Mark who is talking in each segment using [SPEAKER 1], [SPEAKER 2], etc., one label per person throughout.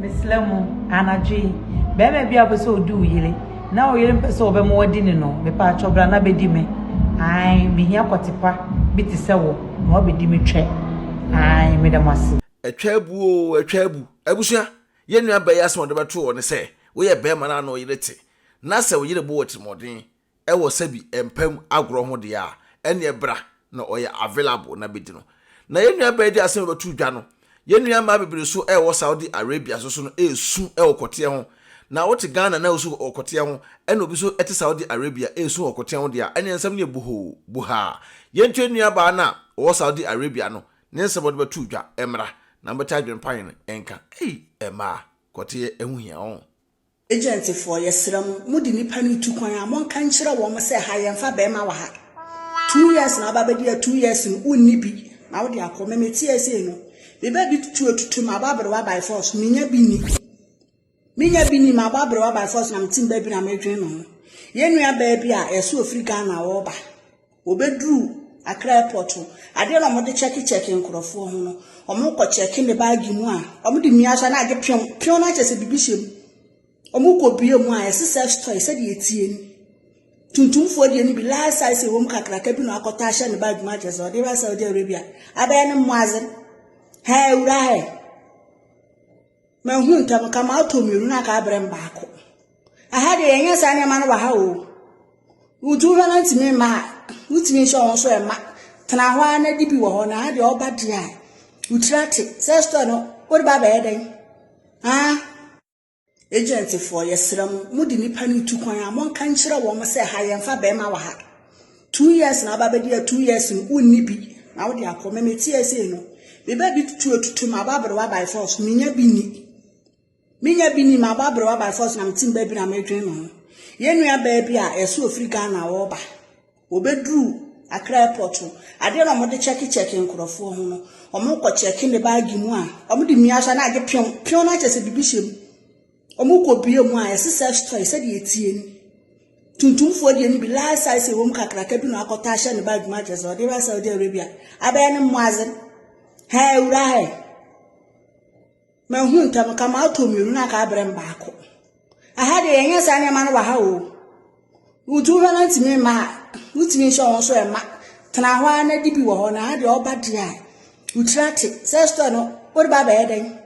[SPEAKER 1] Mislemu anaji bebe bia be so do yile na o yile pese obe mo wadi ni no me pa chobra na bedi me ai mi hia kotipa biti se wo na obedi me twe ai me da mase
[SPEAKER 2] atwabu abusua ye nua ba yasem de beto wo ne se wo ye be ma na no yile te na se wo yile bo woti modin e wo sabi empam agro ho de a ene ebra na oye available na bedi no na ye nua ba di asem beto dwa no ye nua ma bebere so e wo Saudi Arabia so no esu e okote ho na wote Ghana na osu okote ho ene obi so ete Saudi Arabia esu okote ho de a ene nsam ne buha ye ntwe nua ba na wo Saudi Arabia no ne nsam de beto dwa emra na mbeta AdwenepaheneTv enka ema kote ehuhia ho
[SPEAKER 3] agent for yesram mudi nipa ni tukwan amon kan kire wo mo se ha yemfa be ma wa ha 2 years na babadi 2 years unni bi na wo de akoma meti ese no be ba bi tutu ma babere wa by force minya bi ni ma babere wa by force na mtim ba bi na medwen no ye nua ba bi a eso Africa na wo ba obedru Accra airport ade na mo de check nkrofo ho no omo ko check ne bag mu a omo de miasha na age pion na chese bibishem omo ko bie mu a ese self store se de etie ni tuntumfo de ni bi last size wo mu kakraka bi no akota ahye ne bag mu a chese o de ba Saudi Arabia abaye ne muazen ha ura he ma hu ntam kama atomiru na ka abrem baako aha de yenye sa ne ma no wa ha o uju na ntimi ma utimi sho won so e ma tana hwa na dibi wo ho na de oba de a utrate sesto no wori ba ba eden agent for yesram mudi nipa ni tukwan amon kan kire wo mo se ha yemfa be ma wa ha 2 years na ba be de 2 years unni bi na wo de akoma meti ese no be ba bi tutu ma babere wa by force minya bi ni ma babere wa by force na mtim ba bi na medwen no ye nua ba bi a eso Africa na wo ba obedru Accra airport ade na mo de check nkrofo ho no omo ko check ne bag mu a omo de miasha na age pion na chese bibishem omo ko bie mu a ese self store se de etie ni tuntumfo de ni bi last size wo mu kakraka bi no akota ahye ne bag mu chese o de ba Saudi Arabia abaye ne muazen ha ura he ma hu ntam kama atomiru na ka abrem baako aha de yenye sa ne ma no wa ha o uju na ntimi ma utimi sho won so e ma tana hwa na dibi wo ho na de oba de a utrate sesto no wori ba ba eden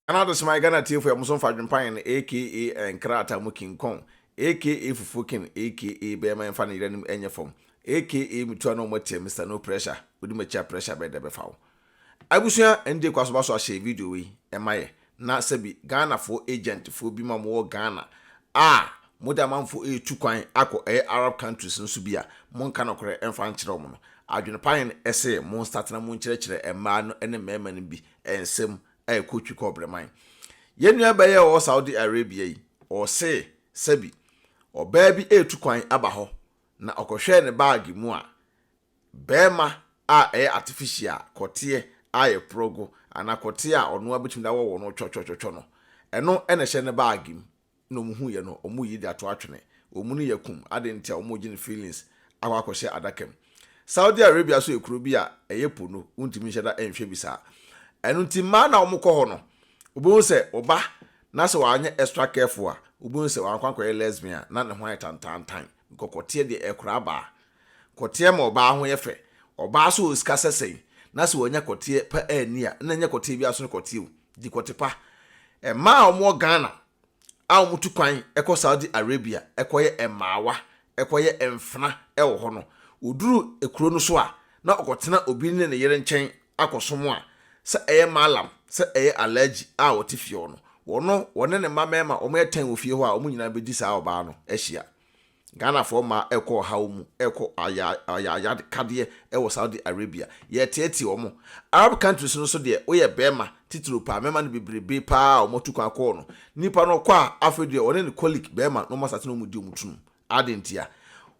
[SPEAKER 2] another small Ghana TV for Muson AdwenepaheneTv aka Enkrata Mukinkon aka Fufukin aka Bema Mfana Iranim Enyefom aka Mutua no Motie Mr No Pressure udi mecha pressure be de be fawo abusua ende kwaso baso a share video wi emaye na sabi Ghanafuor agent fo bi ma mo Ghana moda manfo tukwan akọ Arab countries nso bia mon ka nokore emfa nkyere mo no AdwenepaheneTv ese mon start na mon kyerɛkyerɛ emma no ene mema no bi ensem kotwi kobreman yenua baye o Saudi Arabia yi o se sabi oba bi tukwan aba ho na okohwe ne bag mu a bema artificial kote progo anakote a ono abetum da wo no twotwotwo no eno ene hye ne bag mu no muhu ye no omu yi da to atwene omu ne yakum adenti a omu gine feelings akwakohye adakem Saudi Arabia so ekuro bi a eyepo no untimi hyeda enhwe bisa enu ntima na omu kɔ ho no obo se oba na se wanye extra careful a obo se wankwankɔ lesbian na ne ho tantantan kokote de ekura ba kote ma oba ho ye fe oba so oska sesei na se wonya kote pa ani a na nya kote bi aso no kote o di kote pa ma omo Ghana a mutu kwan ekọ Saudi Arabia ekoye emawa ekoye emfna ewo ho no oduru ekuro no so a na okotena obi ne ne yere nkyɛn akosom a se eye malam se eye allergy a wotifie no wono ne mamema omo eten ofie ho a omo nyina bedi saa oba no ehia Ghanafuor ma ekọ hawo mu ekọ aya kade ewo Saudi Arabia ye tieti omo Arab countries no so de oye bema titiro pa mema no bebrebe pa omo tukwa ko no nipa no kwa afedie one ne colleague bema no masate no mudi omutun adentia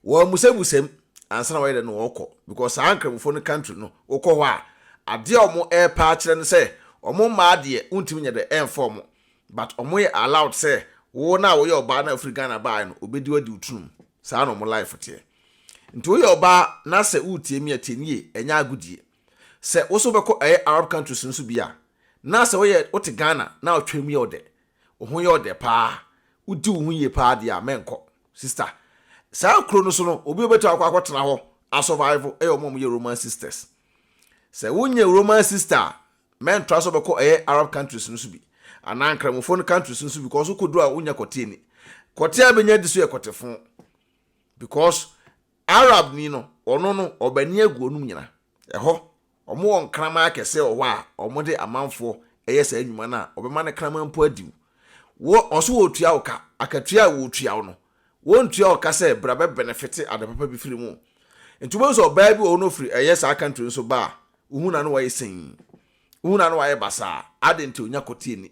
[SPEAKER 2] wo musebusem ansana wa de no okọ because ankramfo no country no okọ ho a ade omo pa kire no se omo ma de untimi nya de inform but omo ye allowed say wo na wo ye oba na Africa na ba no obedi wadi utunum saa no mo life tie nti wo ye oba na se utie mi atenie enya agudie se wo so beko Arab countries nso bia na se wo ye wote Ghana na otwem ye ode wo ho ye ode pa udi wo ho ye pa de a menko sister sa kro no so no obi obeto akwakotena ho a survive mom ye Roman sisters se wonye Roman sister men traso beko Arab countries no so bi anan kramofo no countries no so because kodo a wonya kote ni kote abenya di so ye kotefo because Arab ni no ono no obani aguo no nyina eho omo won krama akese owa omo de amanfo sa anwuma na obema ne krama mpo adiw wo oso wo tua oka akatua wo tua no won tua oka se brabe benefit adepapa bi firi mu ntubo so ba bi ono firi sa country so ba uhuna no waye sen uhuna no waye basa adenti onya kote ni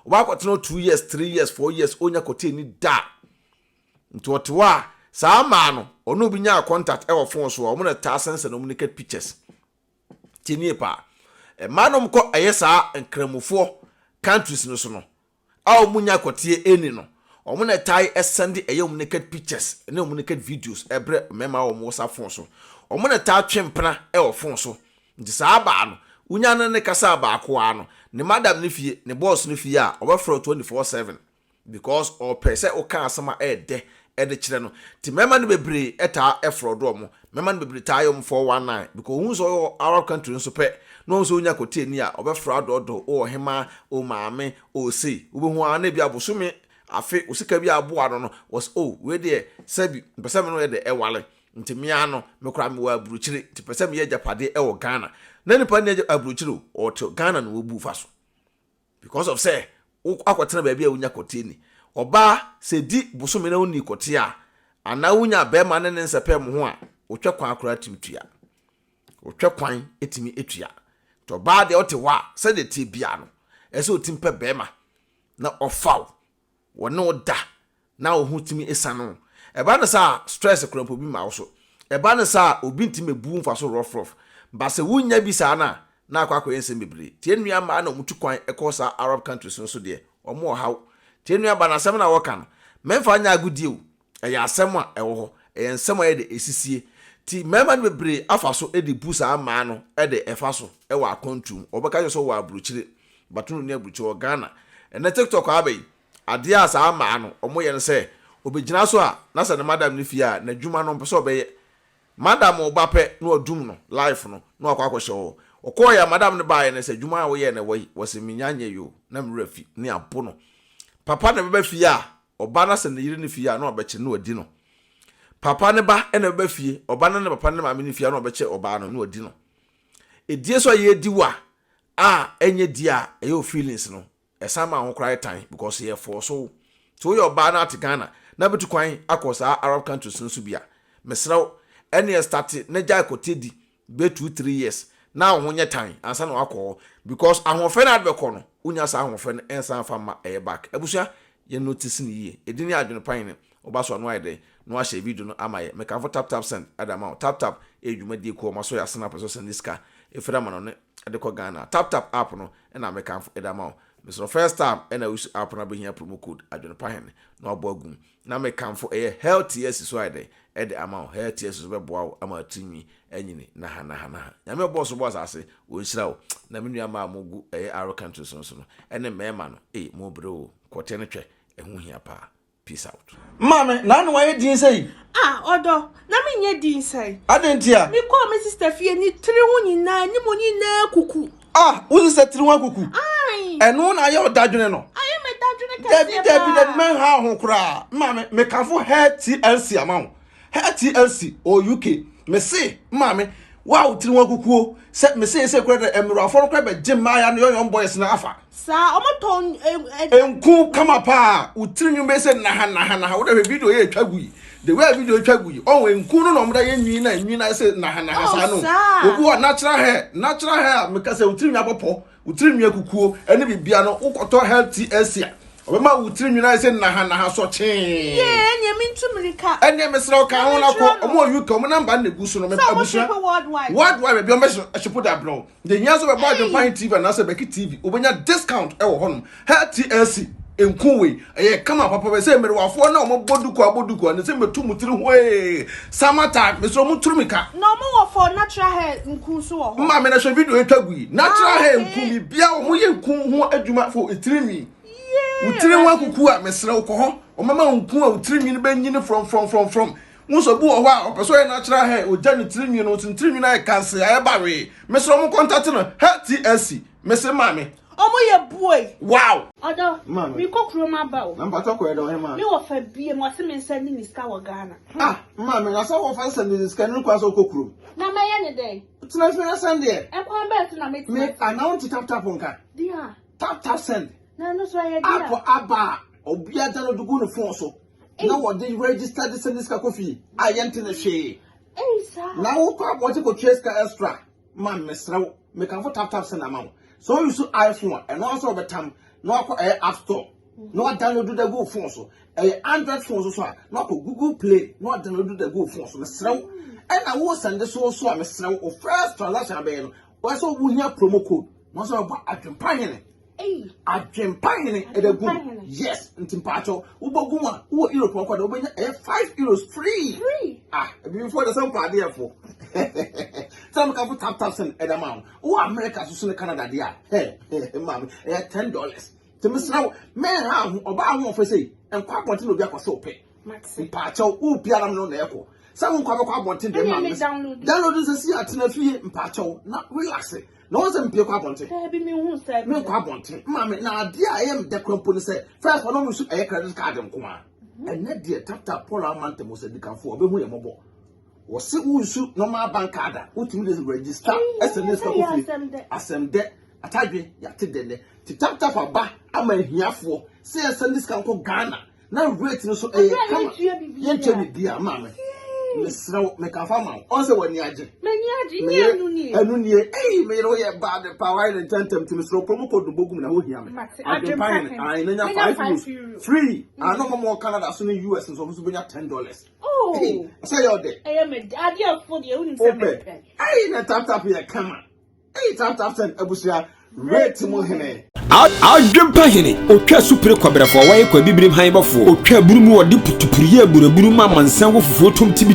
[SPEAKER 2] oba kwoteno 2 years 3 years 4 years onya kote ni da ntotowa sa ma no ono bi nya contact phone so omo na ta sense na communicate pictures tini pa manom ko sa nkramufo countries no so no a omunya kote eni no omo na tai send communicate pictures na communicate videos ebre mema omo WhatsApp phone so omo na ta twempena phone so nti sa ba no unya ne kasa ba akwa no ne madam ne fie ne boss ne fie a obefro 24/7 because o pese o kan asama de kire no ti mema ne bebre eta efro do mo mema ne bebre ta yom 419 because hu so Arab country nso pe no so unya kote ni a obefro adodo o hema o maame o sei obehu ana bi abosome afi osika bi abo ano no was we there sabi pese me no de ewale nti mia no me kra me wa buruchiri ti pese me ye japade wo Ghana na nipa ne aburuchiri o to Ghana no bu fa so because of say akwotena ba bia unya kote ni oba se di bosome na uni kote a ana unya be ma ne nsepe mo ho a otwa kwan akora timtua otwa kwan etimi etua to ba de otewa se de ti bia no ese otimpe be ma na ofaw wono da na ohu timi esano eba na sa stress krampo bi ma wo so eba na sa obi ntime bu mfa so rough ba se wunya bi sa na akwa yensem bebre tie nua ma na omutu kwan ekosa Arab countries so de omo haw tie nua ba na asem na wo kan memfa nya agudie o eya asem a ewo ho ensem a de esisie ti mema no bebre afa so de busa ama no de efa so ewa akontum obeka so wa abruchire batunu ne abruchi o Ghana ene TikTok abai ade asa ama no omo ye no se obegina so a na se ne madam ne fia na dwuma no mpeso obeye madam obape no odum no life no no akwakwohye o okoya madam ne bae ne se dwuma wo ye ne wose minyanye yo na mrafi ne apo no papa ne beba fia oba na se ne yire ne fia na obeche no odi no papa ne ba ene beba fie oba na ne papa ne maame ne fia na obeche oba no na odi no edie so ye diwa enye dia eyo feelings no esama ho cry time because ye for so your ba na Ghana na betu kwan akosa Arab countries nso bia mesraw ene start na ja kotedi be 2-3 years na ho nye time ansa na akọ because ahofe na adbeko no unya sa ahofe no ensa fa ma back ebusua ye notice ni ye edini adwenepan ne obaso no ayde no ahye video no amaye me kan for tap send adama tap edwuma die ko maso ya snap so send diska efra ma no ne de ko Ghana tap app no na me kan for edama Mr. First time and I use app na be here promo code AdwenepaheneTv no abogum na me kan for health yes so ide e de amount health yes so be boa ama timi enyini na ha ya me boss ase o nhira o na me nua ma mogu Arab countries so no ene mema no mo bro kote ne twe ehu hia pa peace out
[SPEAKER 4] mame na no waye din sei
[SPEAKER 5] odo na me nye din sei
[SPEAKER 4] adentia
[SPEAKER 5] me call me sister fie ni tiri hu nyina ni mo nyina kuku
[SPEAKER 4] uzi se tiri hu kuku eno na ye odadwene no
[SPEAKER 5] aye me dadwene kase
[SPEAKER 4] David men ha ho kura mame me kafo hair TLC amount hair TLC o UK me say mame wow tiri hu kuku se me say kura emro afọ kura be jimma ya no young boys na afa
[SPEAKER 5] sa omoton
[SPEAKER 4] enku kama pa utiri nyumbe se na ha wo da video ye twagui the way video twagui on enku no mda ye nwi na se na ha sa no obu natural hair me kase utiri nwa popo utiri nwa kukuo ene bibia no ukoto health TLC obema utiri nwa se na ha so chen
[SPEAKER 5] ye enye mintumrika
[SPEAKER 4] enye mesra ka ho na ko omo UK omo namba na gusu no me abusu worldwide be o me shipo da bro the nyazo be BeckyTv na se BeckyTv obenya discount e wo honum health TLC enkuwe kama papa be say merwafo na omoboduko ne say metu mutiri hoe samata me so muturumika
[SPEAKER 5] no mo for natural hair nku so ho
[SPEAKER 4] ma me na show video etwagui natural hair nku mi bia o moye nku ho adwuma for etirimi utiri wa kuku a mesre wo ho o mama nku a utirimi ne banyini from muso bu o wa opeso ye natural hair o jani tirimi no tirimi na e kanse aye bawe mesre mo contact no HTSC mesre mame
[SPEAKER 5] omo ye boy
[SPEAKER 4] wow
[SPEAKER 5] odo mi kokro ma ba o
[SPEAKER 4] namba to ko e do he ma
[SPEAKER 5] mi wo fa bie mo se me send ni ska wo Ghana
[SPEAKER 4] mame na so wo fa send ni ska ni kwa so kokro
[SPEAKER 5] na ma ye ne dey
[SPEAKER 4] tina fi send there
[SPEAKER 5] e kwa bet na me
[SPEAKER 4] me announce tap nka
[SPEAKER 5] dia
[SPEAKER 4] tap send
[SPEAKER 5] na no so ye dia
[SPEAKER 4] apo aba obia da no dugu no phone so na wo dey register the send ska kofi ayente na hwe
[SPEAKER 5] sa
[SPEAKER 4] na wo kwa mo ti ko cheska extra man mesrew me kan for tap send amount so you so iPhone and also betam no akọ App Store no download the go phone so Android phone so no akọ Google Play no download the go phone so mesrew and I wo send so a mesrew o first transaction be no wo so wo hia promo code no so ba adwempahene adwempahene e da go yes ntimpacho wo bogu a wo Europe kwa da wo benya €5 free before the some party for some can put tap send at amount. Oh, America to Canada, dear. Hey, mammy, $10. To Miss Now, man, how about one for say, and quite wanting to be a so pay. Pacho, who piano no echo. Someone quite wanting to download. Download is a sea at a fee in Pacho, not relaxing. No one's in Pio Quaponte. Me Quaponte. Mammy, now, dear, I am the company say, first one almost a credit card and come on. And that dear tap Polar Mountain was a Ghanafuor, but we are mobile. Was it who shoot normal bank card? What you register SMS Asem de Atadwe Yatidene to tap a bar. Amanehunu say a Sunday can call Ghana. Now rate no so a come yen dear mamma. Miss Row make a farmer. Also when yaji. Many may know about the power and tentum to Miss Row promo code the book and him. I know €5 free. I know more Canada soon in US and so $10. Oh, say all day. I am a daddy for the only open. I ain't a tap here, come on. Hey, tap send Abusia, red to Mohene.
[SPEAKER 6] AdwenepaheneTv otwa supre kwabra fo wa ye kwa bibrim han bafo otwa burumu odi putupurie buraburu ma mansan wo fufu tom tibi